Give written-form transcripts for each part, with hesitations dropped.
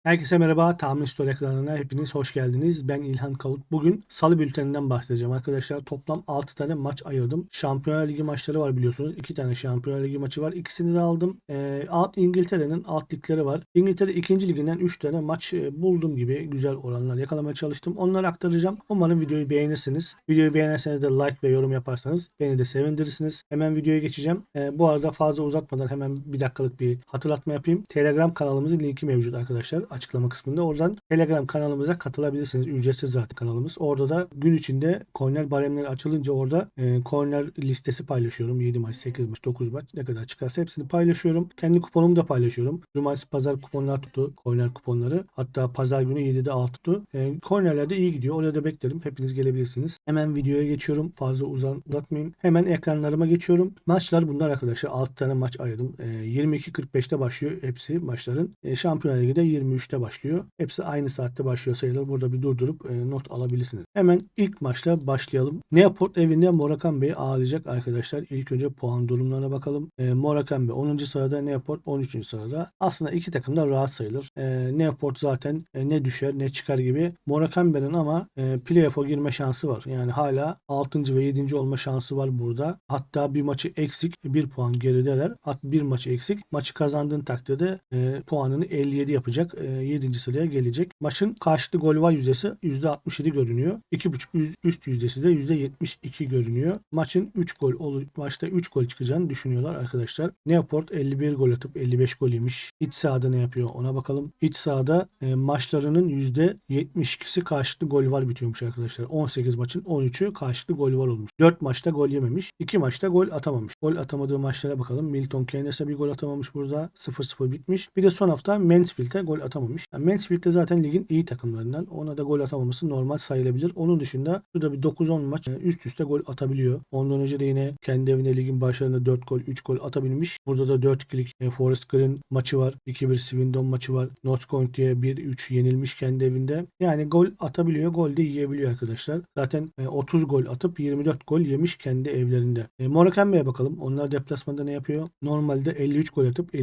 Herkese merhaba. Tahmin Story kanalına hepiniz hoş geldiniz. Ben İlhan Kavut. Bugün Salı bülteninden bahsedeceğim arkadaşlar. Toplam 6 tane maç ayırdım. Şampiyonlar Ligi maçları var biliyorsunuz. 2 tane Şampiyonlar Ligi maçı var. İkisini de aldım. İngiltere'nin alt ligleri var. İngiltere 2. liginden 3 tane maç buldum gibi güzel oranlar yakalamaya çalıştım. Onları aktaracağım. Umarım videoyu beğenirsiniz. Videoyu beğenirseniz de like ve yorum yaparsanız beni de sevindirirsiniz. Hemen videoya geçeceğim. Bu arada fazla uzatmadan hemen bir dakikalık bir hatırlatma yapayım. Telegram kanalımızın linki mevcut arkadaşlar. Açıklama kısmında. Oradan Telegram kanalımıza katılabilirsiniz. Ücretsiz zaten kanalımız. Orada da gün içinde corner baremleri açılınca orada corner listesi paylaşıyorum. 7 maç, 8 maç, 9 maç ne kadar çıkarsa hepsini paylaşıyorum. Kendi kuponumu da paylaşıyorum. Cumartesi pazar kuponlar tuttu. Corner kuponları. Hatta pazar günü 7'de 6 tuttu. Cornerlerde iyi gidiyor. Orada da beklerim. Hepiniz gelebilirsiniz. Hemen videoya geçiyorum. Fazla uzatmayayım. Hemen ekranlarıma geçiyorum. Maçlar bunlar arkadaşlar. 6 tane maç ayırdım. 22.45'te başlıyor hepsi maçların. Şampiyonlar Ligi'de 23'te başlıyor. Hepsi aynı saatte başlıyor sayılır. Burada bir durdurup not alabilirsiniz. Hemen ilk maçla başlayalım. Newport evinde Morecambe Bey'i ağırlayacak arkadaşlar. İlk önce puan durumlarına bakalım. Morecambe 10. sırada, Newport 13. sırada. Aslında iki takım da rahat sayılır. Newport zaten ne düşer ne çıkar gibi. Morecambe'nin ama playoff'a girme şansı var. Yani hala 6. ve 7. olma şansı var burada. Hatta bir maçı eksik, bir puan gerideler. Hatta bir maçı eksik. Maçı kazandığın takdirde puanını 57 yapacak. 7. sıraya gelecek. Maçın karşılıklı gol var yüzdesi %67 görünüyor. 2.5 üst yüzdesi de %72 görünüyor. Maçın 3 gol maçta 3 gol çıkacağını düşünüyorlar arkadaşlar. Newport 51 gol atıp 55 gol yemiş. İç sahada ne yapıyor ona bakalım. İç sahada maçlarının %72'si karşılıklı gol var bitiyormuş arkadaşlar. 18 maçın 13'ü karşılıklı gol var olmuş. 4 maçta gol yememiş. 2 maçta gol atamamış. Gol atamadığı maçlara bakalım. Milton Keynes'e bir gol atamamış burada. 0-0 bitmiş. Bir de son hafta Mansfield'e gol atamamış. Yani Mansfield de zaten ligin iyi takımlarından. Ona da gol atamaması normal sayılabilir. Onun dışında şurada bir 9-10 maç üst üste gol atabiliyor. Ondan önce de yine kendi evinde ligin başlarında 4 gol 3 gol atabilmiş. Burada da 4-2'lik Forest Green maçı var. 2-1 Swindon maçı var. Notts County'ye 1-3 yenilmiş kendi evinde. Yani gol atabiliyor. Gol de yiyebiliyor arkadaşlar. Zaten 30 gol atıp 24 gol yemiş kendi evlerinde. Morecambe'ye bakalım. Onlar deplasmanda ne yapıyor? Normalde 53 gol atıp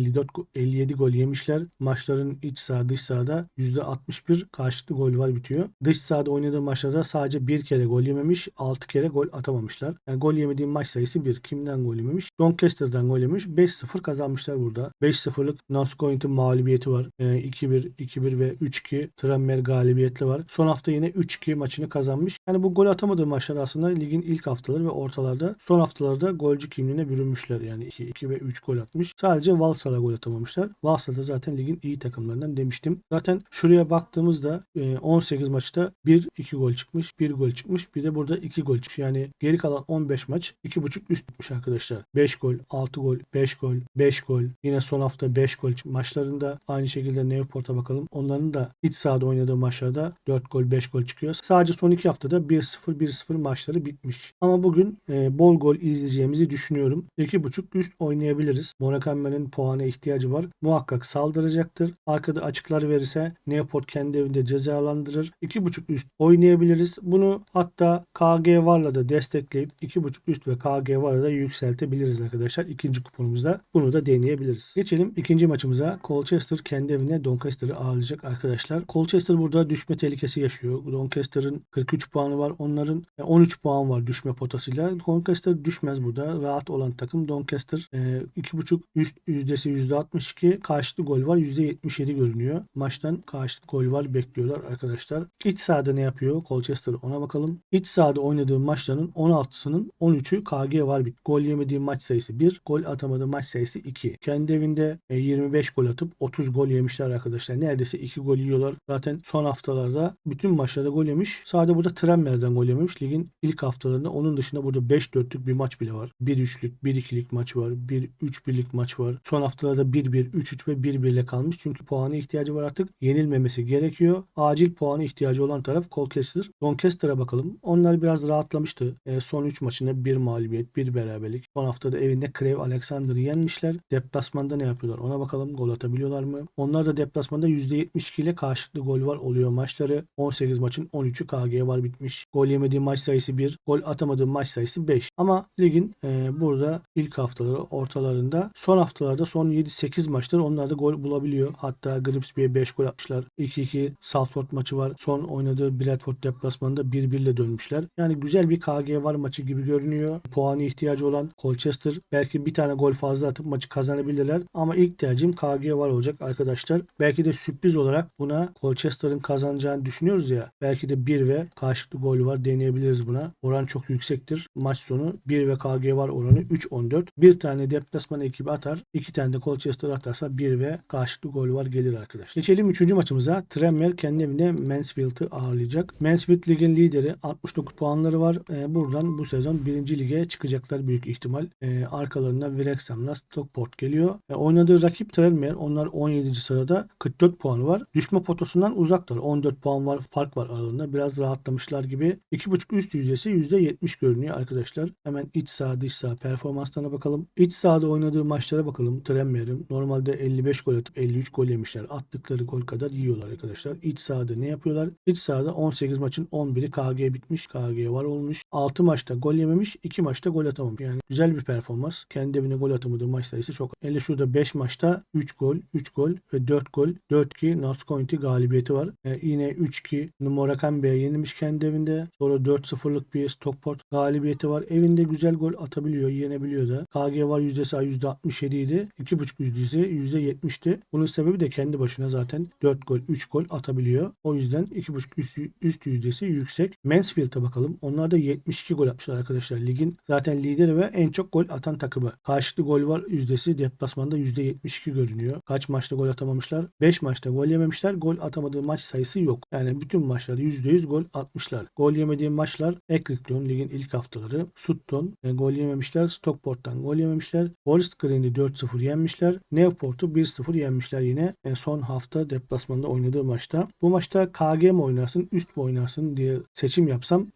57 gol yemişler. Maçların iç saha dış sahada %61 karşılıklı gol var bitiyor. Dış sahada oynadığı maçlarda sadece bir kere gol yememiş, 6 kere gol atamamışlar. Yani gol yemediği maç sayısı 1. Kimden gol yememiş? Doncaster'dan gol yemiş. 5-0 kazanmışlar burada. 5-0'lık Notts County mağlubiyeti var. 2-1, 2-1 ve 3-2 Tranmere galibiyetli var. Son hafta yine 3-2 maçını kazanmış. Yani bu gol atamadığı maçlar aslında ligin ilk haftaları ve ortalarda. Son haftalarda golcü kimliğine bürünmüşler. Yani 2 ve 3 gol atmış. Sadece Walsall'a gol atamamışlar. Walsall da zaten ligin iyi takımlarından demiştim. Zaten şuraya baktığımızda 18 maçta 1-2 gol çıkmış, 1 gol çıkmış, bir de burada 2 gol çıkmış. Yani geri kalan 15 maç 2.5 üst tutmuş arkadaşlar. 5 gol, 6 gol, 5 gol, 5 gol. Yine son hafta 5 gol maçlarında aynı şekilde Newport'a bakalım. Onların da iç sahada oynadığı maçlarda 4 gol, 5 gol çıkıyor. Sadece son 2 haftada 1-0, 1-0 maçları bitmiş. Ama bugün bol gol izleyeceğimizi düşünüyorum. 2.5 üst oynayabiliriz. Morecambe'nin puana ihtiyacı var. Muhakkak saldıracaktır. Arkada açıklar verirse Newport kendi evinde cezalandırır. 2.5 üst oynayabiliriz. Bunu hatta KG Var'la da destekleyip 2.5 üst ve KG Var'la da yükseltebiliriz arkadaşlar. İkinci kuponumuzda bunu da deneyebiliriz. Geçelim ikinci maçımıza. Colchester kendi evine Doncaster'ı ağırlayacak arkadaşlar. Colchester burada düşme tehlikesi yaşıyor. Doncaster'ın 43 puanı var. Onların 13 puan var düşme potasıyla. Doncaster düşmez burada. Rahat olan takım Doncaster 2.5 üst yüzdesi %62. Karşılıklı gol var %77 görünüyor. Maçtan karşılıklı gol var bekliyorlar arkadaşlar. İç sahada ne yapıyor Colchester ona bakalım. İç sahada oynadığı maçların 16'sının 13'ü KG var. Gol yemediği maç sayısı 1. Gol atamadığı maç sayısı 2. Kendi evinde 25 gol atıp 30 gol yemişler arkadaşlar. Neredeyse 2 gol yiyorlar. Zaten son haftalarda bütün maçlarda gol yemiş. Sadece burada Tranmere'den gol yememiş. Ligin ilk haftalarında onun dışında burada 5-4'lük bir maç bile var. 1-3'lük, 1-2'lik maç var. 1-3-1'lik maç var. Son haftalarda 1-1, 3-3 ve 1-1 ile kalmış. Çünkü puanı ihtiyacı var artık. Yenilmemesi gerekiyor. Acil puanı ihtiyacı olan taraf Colchester. Doncaster'a bakalım. Onlar biraz rahatlamıştı. Son 3 maçında 1 mağlubiyet, 1 beraberlik. Son haftada evinde Crewe Alexander'ı yenmişler. Deplasmanda ne yapıyorlar? Ona bakalım. Gol atabiliyorlar mı? Onlar da deplasmanda %72 ile karşılıklı gol var oluyor maçları. 18 maçın 13'ü KG var bitmiş. Gol yemediği maç sayısı 1. Gol atamadığı maç sayısı 5. Ama ligin burada ilk haftaları ortalarında son haftalarda son 7-8 maçları onlar da gol bulabiliyor. Hatta Grimsby'ye 5 gol atmışlar. 2-2 Salford maçı var. Son oynadığı Bradford deplasmanında 1-1 ile dönmüşler. Yani güzel bir KG var maçı gibi görünüyor. Puanı ihtiyacı olan Colchester belki bir tane gol fazla atıp maçı kazanabilirler. Ama ilk tercihim KG var olacak arkadaşlar. Belki de sürpriz olarak buna Colchester'ın kazanacağını düşünüyoruz ya. Belki de 1 ve karşılıklı gol var deneyebiliriz buna. Oran çok yüksektir. Maç sonu 1 ve KG var oranı 3.14. Bir tane deplasman ekibi atar. 2 tane de Colchester atarsa 1 ve karşılıklı gol var gelir arkadaşlar. Geçelim 3. maçımıza. Tranmere kendi evinde Mansfield'ı ağırlayacak. Mansfield ligin lideri. 69 puanları var. Buradan bu sezon 1. lige çıkacaklar büyük ihtimal. Arkalarında Wrexham'la Stockport geliyor. Oynadığı rakip Tranmere. Onlar 17. sırada 44 puanı var. Düşme potosundan uzaklar. 14 puan var. Fark var aralarında. Biraz rahatlamışlar gibi. 2.5 üst yüzdesi %70 görünüyor arkadaşlar. Hemen iç saha dış saha performanslarına bakalım. İç sahada oynadığı maçlara bakalım. Tranmere'in normalde 55 gol atıp 53 gol yemişler. Attıkları gol kadar yiyorlar arkadaşlar. İç sahada ne yapıyorlar? İç sahada 18 maçın 11'i KG bitmiş. KG var olmuş. 6 maçta gol yememiş. 2 maçta gol atamamış. Yani güzel bir performans. Kendi evine gol atamadığı maç sayısı çok. Hele şurada 5 maçta 3 gol, 3 gol ve 4 gol. 4-2 Notts County galibiyeti var. Yine 3-2 Morecambe'ye yenilmiş kendi evinde. Sonra 4-0'lık bir Stockport galibiyeti var. Evinde güzel gol atabiliyor, yenebiliyor da. KG var yüzdesi %67 idi. 2.5 yüzdesi %70'ti. Bunun sebebi de kendi başına zaten 4 gol, 3 gol atabiliyor. O yüzden 2.5 üst yüzdesi yüksek. Mansfield'a bakalım. Onlar da 72 gol atmışlar arkadaşlar. Ligin zaten lideri ve en çok gol atan takımı. Karşılıklı gol var yüzdesi deplasmanda %72 görünüyor. Kaç maçta gol atamamışlar? 5 maçta gol yememişler. Gol atamadığı maç sayısı yok. Yani bütün maçlarda %100 gol atmışlar. Gol yemediği maçlar Accrington ligin ilk haftaları. Sutton gol yememişler. Stockport'tan gol yememişler. Forest Green'i 4-0 yenmişler. Newport'u 1-0 yenmişler yine son hafta deplasmanda oynadığı maçta. Bu maçta KG mi oynarsın, üst mü oynarsın diye seçim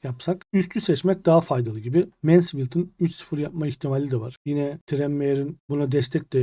yapsak üstü seçmek daha faydalı gibi. Mansfield'ın 3-0 yapma ihtimali de var. Yine Tranmere'in buna destek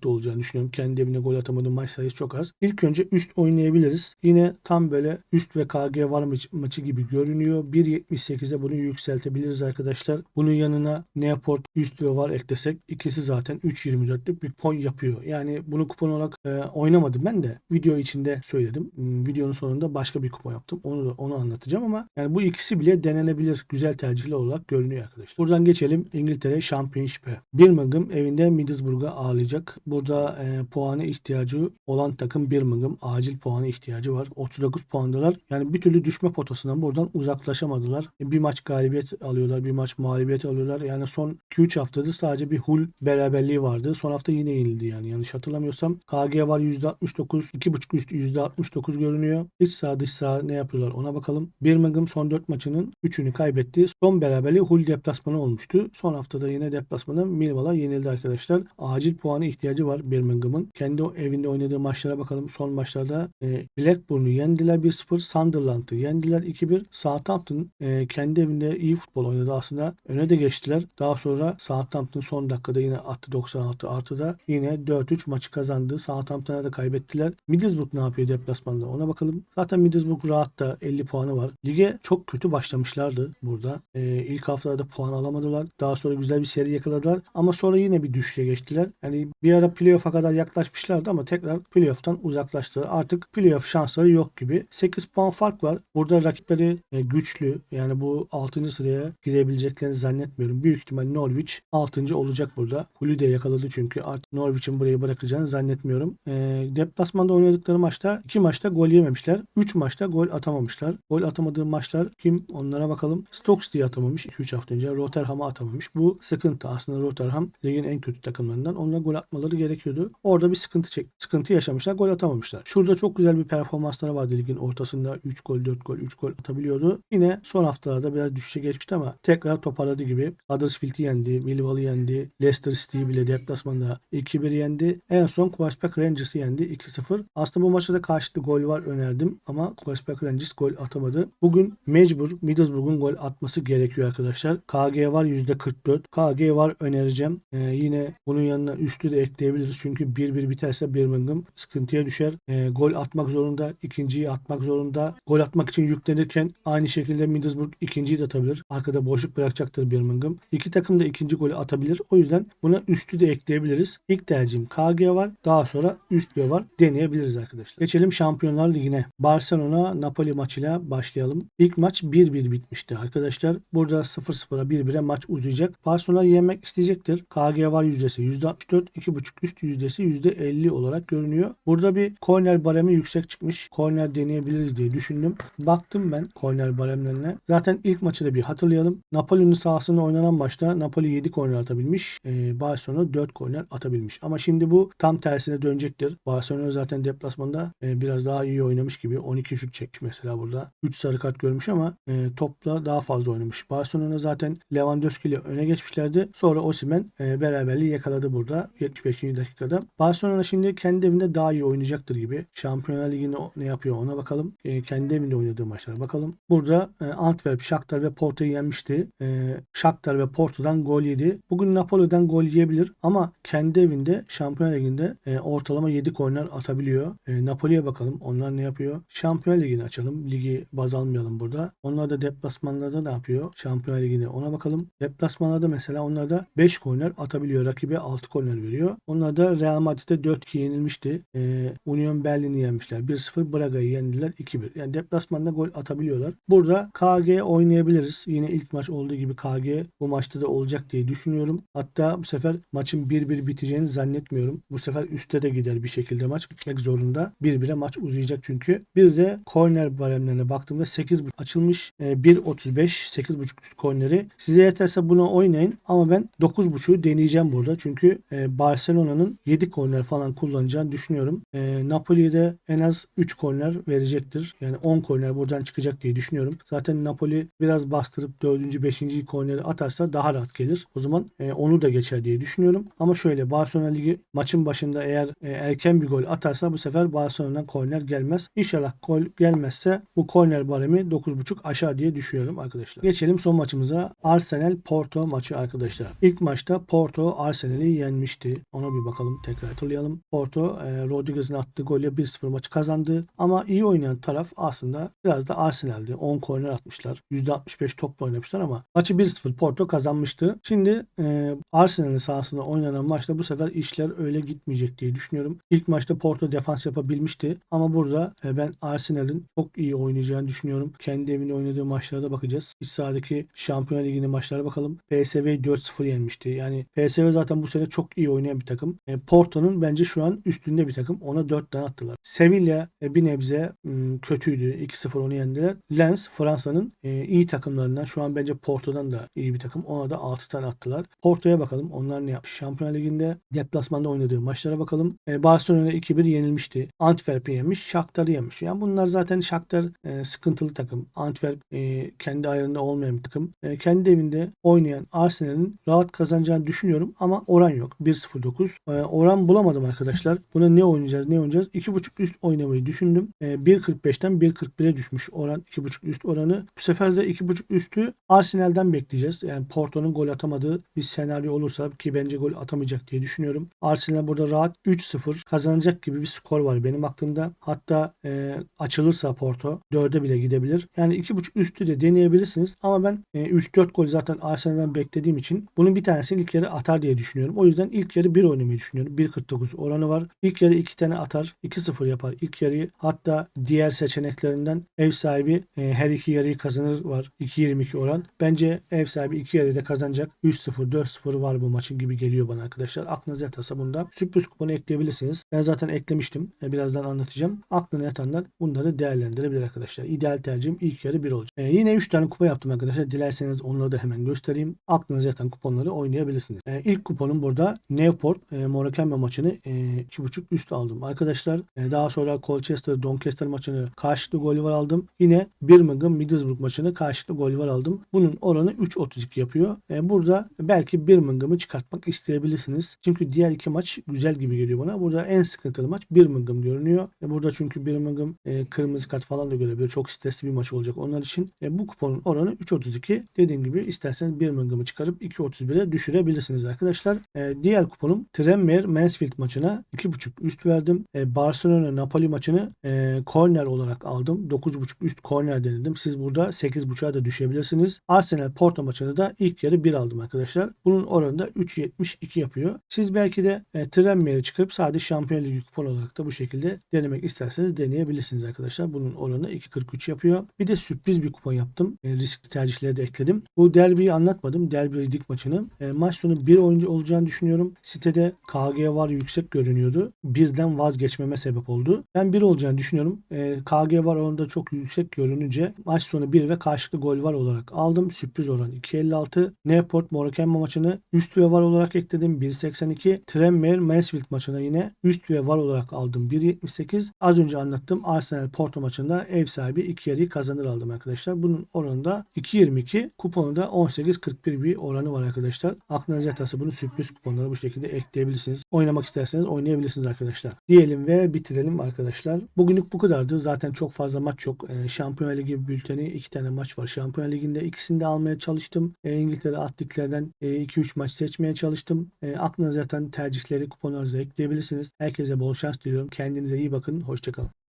de olacağını düşünüyorum. Kendi evine gol atamadığı maç sayısı çok az. İlk önce üst oynayabiliriz. Yine tam böyle üst ve KG var maçı gibi görünüyor. 1.78'e bunu yükseltebiliriz arkadaşlar. Bunun yanına Newport üst ve var eklesek ikisi zaten 3.24'lük bir puan yapıyor. Yani bunu kupon olarak oynamadım ben de. Video içinde söyledim. Videonun sonunda başka bir kupon yaptım. Onu anlatacağım ama yani bu ikisi bile denenebilir. Güzel tercihler olarak görünüyor arkadaşlar. Buradan geçelim İngiltere Championship'e. Birmingham evinde Middlesbrough'a ağırlayacak. Burada puanı ihtiyacı olan takım Birmingham. Acil puanı ihtiyacı var. 39 puandalar. Yani bir türlü düşme potasından buradan uzaklaşamadılar. Bir maç galibiyet alıyorlar. Bir maç mağlubiyet alıyorlar. Yani son 2-3 haftadır sadece bir Hull beraberliği vardı. Son hafta yine yenildi yani. Yanlış hatırlamıyorsam. KG var %69. 2.5 üst %69 görünüyor. İç saha dış saha ne yapıyorlar ona bakalım. Birmingham son 4 maçının 3'ünü kaybetti. Son beraberliği Hull deplasmanı olmuştu. Son haftada yine deplasmanda Millwall'a yenildi arkadaşlar. Acil puanı ihtiyacı var Birmingham'ın. Kendi evinde oynadığı maçlara bakalım. Son maçlarda Blackburn'u yendiler 1-0. Sunderland'ı yendiler 2-1. Southampton kendi evinde iyi futbol oynadı aslında. Öne de geçtiler. Daha sonra Southampton son dakikada yine attı 96 artıda. Yine 4-3 maçı kazandı. Southampton'a da kaybettiler. Middlesbrough ne yapıyor deplasmanda ona bakalım. Zaten Middlesbrough rahat da 50 puanı var. Lige çok kötü başlamışlardı burada. İlk haftalarda puan alamadılar. Daha sonra güzel bir seri yakaladılar. Ama sonra yine bir düşüşe geçtiler. Yani bir ara playoff'a kadar yaklaşmışlardı ama tekrar playoff'tan uzaklaştılar. Artık playoff şansları yok gibi. 8 puan fark var. Burada rakipleri güçlü. Yani bu 6. sıraya girebileceklerini zannetmiyorum. Büyük ihtimal Norwich 6. olacak burada. Hull'ü de yakaladı çünkü. Artık Norwich'in burayı bırakacağını zannetmiyorum. Deplasmanda oynadıkları maçta 2 maçta gol yememişler. 3 maçta gol atamamışlar. Gol atamadığı maçlar kim? Onlara bakalım. Stoke City'ye atamamış 2-3 hafta önce. Rotherham'a atamamış. Bu sıkıntı. Aslında Rotherham ligin en kötü takımlarından. Onlara gol atmaları gerekiyordu. Orada bir sıkıntı yaşamışlar. Gol atamamışlar. Şurada çok güzel bir performansları vardı ligin ortasında. 3 gol, 4 gol, 3 gol atabiliyordu. Yine son haftalarda biraz düşüşe geçmişti ama tekrar toparladı gibi. Huddersfield'i yendi. Millwall'ı yendi. Leicester City'yi bile deplasmanda 2-1 yendi. En son Queen's Park Rangers'ı yendi 2-0. Aslında bu maçta da karşılıklı gol var önerdim ama Queen's Park Rangers gol atamadı. Bugün mecbur Middlesbrough'un gol atması gerekiyor arkadaşlar. KG var %44. KG var önereceğim. Yine bunun yanına üstü de ekleyebiliriz. Çünkü 1-1 biterse Birmingham sıkıntıya düşer. Gol atmak zorunda. İkinciyi atmak zorunda. Gol atmak için yüklenirken aynı şekilde Middlesbrough ikinciyi de atabilir. Arkada boşluk bırakacaktır Birmingham. İki takım da ikinci golü atabilir. O yüzden buna üstü de ekleyebiliriz. İlk tercihim KG var. Daha sonra üst ve var. var. Deneyebiliriz arkadaşlar. Geçelim Şampiyonlar Ligi'ne. Barcelona Napoli maçıyla başlayalım. İlk maç 1-1 bitmişti arkadaşlar. Burada 0-0'a 1-1'e maç uzayacak. Barcelona yenmek isteyecektir. KG var yüzdesi %64, 2.5 üst yüzdesi %50 olarak görünüyor. Burada bir korner baremi yüksek çıkmış. Korner deneyebiliriz diye düşündüm. Baktım ben korner baremlerine. Zaten ilk maçı da bir hatırlayalım. Napoli'nin sahasında oynanan maçta Napoli 7 korner atabilmiş. Barcelona 4 korner atabilmiş. Ama şimdi bu tam tersine dönecektir. Barcelona zaten deplasmanda biraz daha iyi oynamış gibi. 12 şut çekmiş mesela burada. 3 sarı kart görmüş ama topla daha fazla oynamış. Barcelona zaten Lewandowski ile öne geçmişlerdi. Sonra Osimhen beraberliği yakaladı burada 75. dakikada. Barcelona şimdi kendi evinde daha iyi oynayacaktır gibi. Şampiyonlar Ligi'nde ne yapıyor ona bakalım. Kendi evinde oynadığı maçlara bakalım. Burada Antwerp, Shakhtar ve Porto'yu yenmişti. Shakhtar ve Porto'dan gol yedi. Bugün Napoli'den gol yiyebilir ama kendi evinde Şampiyonlar Ligi'nde ortalama 7 korner atabiliyor. Napoli'ye bakalım. Onlar ne yapıyor? Şampiyonlar Ligi'ni açalım. Ligi baz almayalım burada. Onlar da deplasmanlarda ne yapıyor? Şampiyonlar Ligi'ne ona bakalım. Deplasmanlarda mesela onlar da 5 korner atabiliyor. Rakibe 6 korner veriyor. Onlar da Real Madrid'e 4-2 yenilmişti. Union Berlin'i yenmişler. 1-0 Braga'yı yendiler 2-1. Yani deplasmanda gol atabiliyorlar. Burada KG oynayabiliriz. Yine ilk maç olduğu gibi KG bu maçta da olacak diye düşünüyorum. Hatta bu sefer maçın 1-1 biteceğini zannetmiyorum. Bu sefer üste de gider bir şekilde maç. Gitmek zorunda. 1-1'e maç uzayacak çünkü. Bir de korner baremlerine baktığımda 8.5 açılmış. 1.35 8.5 üst korneri. Size yeterse bunu oynayın ama ben 9.5'u deneyeceğim burada. Çünkü Barcelona'nın 7 korner falan kullanacağını düşünüyorum. Napoli'de en az 3 korner verecektir. Yani 10 korner buradan çıkacak diye düşünüyorum. Zaten Napoli biraz bastırıp 4. 5. korneri atarsa daha rahat gelir. O zaman onu da geçer diye düşünüyorum. Ama şöyle Barcelona Ligi maçın başında eğer erken bir gol atarsa bu sefer Barcelona'dan korner gelmez. İnşallah gol gelmezse bu korner baremi 9.5 aşağı diye düşünüyorum arkadaşlar. Geçelim son maçımıza. Arsenal Porto maçı arkadaşlar. İlk maçta Porto Arsenal'i yenmişti. Ona bir bakalım tekrar hatırlayalım. Porto Rodriguez'in attığı golle 1-0 maçı kazandı. Ama iyi oynayan taraf aslında biraz da Arsenal'di. 10 korner atmışlar. %65 topla oynamışlar ama maçı 1-0 Porto kazanmıştı. Şimdi Arsenal'in sahasında oynanan maçta bu sefer işler öyle gitmeyecek diye düşünüyorum. İlk maçta Porto defans yapabilmişti. Ama burada ben Arsenal'in çok iyi oynayacağını düşünüyorum. Kendi evinde oynadığı maçlara da bakacağız. İç sahadaki Şampiyonlar Ligi'nin maçlara bakalım. PSV'yi 4-0 yenmişti. Yani PSV zaten bu sene çok iyi oynayan bir takım. Porto'nun bence şu an üstünde bir takım. Ona 4 tane attılar. Sevilla bir nebze kötüydü. 2-0 onu yendiler. Lens Fransa'nın iyi takımlarından. Şu an bence Porto'dan da iyi bir takım. Ona da 6 tane attılar. Porto'ya bakalım. Onlar ne yapmış? Şampiyonlar Ligi'nde deplasmanda oynadığı maçlara bakalım. Barcelona 2-1 yenilmişti. Antwerp'i yenmiş. Shakhtar'ı yenmiş. Yani bunlar zaten Shakhtar sıkıntılı takım. Antwerp kendi ayarında olmayan bir takım. Kendi evinde oynayan Arsenal'in rahat kazanacağını düşünüyorum ama oran yok. 1.09. Oran bulamadım arkadaşlar. Buna ne oynayacağız? 2.5 üst oynamayı düşündüm. 1.45'ten 1.41'e düşmüş oran. 2.5 üst oranı. Bu sefer de 2.5 üstü Arsenal'den bekleyeceğiz. Yani Porto'nun gol atamadığı bir senaryo olursa ki bence gol atamayacak diye düşünüyorum. Arsenal burada rahat 3-0 kazanacak gibi bir skor var benim aklımda. Hatta açılırsa Porto 4'e bile gidebilir. Yani 2.5 üstü de deneyebilirsiniz. Ama ben 3-4 gol zaten Arsenal'dan beklediğim için bunun bir tanesini ilk yarı atar diye düşünüyorum. O yüzden ilk yarı 1 oynamayı düşünüyorum. 1.49 oranı var. İlk yarı 2 tane atar. 2-0 yapar ilk yarıyı. Hatta diğer seçeneklerinden ev sahibi her iki yarıyı kazanır var. 2.22 oran. Bence ev sahibi iki yarıyı da kazanacak. 3-0 4-0 var bu maçın gibi geliyor bana arkadaşlar. Aklınıza yatarsa bunda sürpriz kuponu ekleyebilirsiniz. Ben zaten eklemiştim. Birazdan anlatacağım. Aklına yatanlar bunları değerlendirebilir arkadaşlar. İdeal tercihim ilk yarı 1 olacak. Yine 3 tane kupa yaptım arkadaşlar. Dilerseniz onları da hemen göstereyim. Aklınıza yatan kuponları oynayabilirsiniz. İlk kuponum burada Newport Morecambe maçını 2.5 üst aldım arkadaşlar. Daha sonra Colchester Doncaster maçını karşılıklı gol var aldım. Yine Birmingham Middlesbrough maçını karşılıklı gol var aldım. Bunun oranı 3.32 yapıyor. Burada belki Birmingham'ı çıkartmak isteyebilirsiniz. Çünkü diğer iki maç güzel gibi geliyor bana. Burada en sıkıntılı maç Birmingham görünüyor. Burada çünkü Birmingham kırmızı kart falan da görebiliyor. Çok stresli bir maç olacak onlar için. Bu kuponun oranı 3.32. Dediğim gibi isterseniz Birmingham'ı çıkarıp 2.31'e düşürebilirsiniz arkadaşlar. Diğer kuponum Tranmere Mansfield maçına 2.5 üst verdim. Barcelona Napoli maçını korner olarak aldım. 9.5 üst korner denedim. Siz burada 8.5'a da düşebilirsiniz. Arsenal Porto maçını da ilk yarı 1 aldım arkadaşlar. Bunun oranı da 3.72 yapıyor. Siz belki de Tranmere'i çıkarıp sadece Şampiyonlar Ligi kupon olarak da bu şekilde denemek isterseniz deneyebilirsiniz arkadaşlar. Bunun oranı 2.43 yapıyor. Bir de sürpriz bir kupon yaptım. Riskli tercihleri de ekledim. Bu derbiyi anlatmadım. Derbi lig maçını. Maç sonu bir oyuncu olacağını düşünüyorum. Sitede KG var yüksek görünüyordu. Birden vazgeçmeme sebep oldu. Ben bir olacağını düşünüyorum. KG var oranda çok yüksek görününce maç sonu 1 ve karşılıklı gol var olarak aldım. Sürpriz oran 2.56. Newport Morecambe maçını üst ve var olarak ekledim. 1.82. Tranmere Mansfield maçına yine üst ve var olarak aldım. 1.78. Az önce anlattım. Arsenal Porto maçında ev sahibi 2 yarıyı kazanır aldım arkadaşlar. Bunun oranı da 2.22. Kuponu da 18.41 bir oranı var arkadaşlar. Aklınıza yatarsa bunu sürpriz kuponlara bu şekilde ekleyebilirsiniz. Oynamak isterseniz oynayabilirsiniz arkadaşlar. Diyelim ve bitirelim arkadaşlar. Bugünlük bu kadardı. Zaten çok fazla maç yok. Şampiyonlar Ligi bülteni 2 tane maç var. Şampiyonlar Ligi'nde ikisini de almaya çalıştım. İngiltere alt liglerden 2-3 maç seçmeye çalıştım. Aklınıza yatan tercihleri kuponlarınıza ekleyebilirsiniz. Herkese bol şans diliyorum. Kendinize iyi bakın. Hoşçakalın.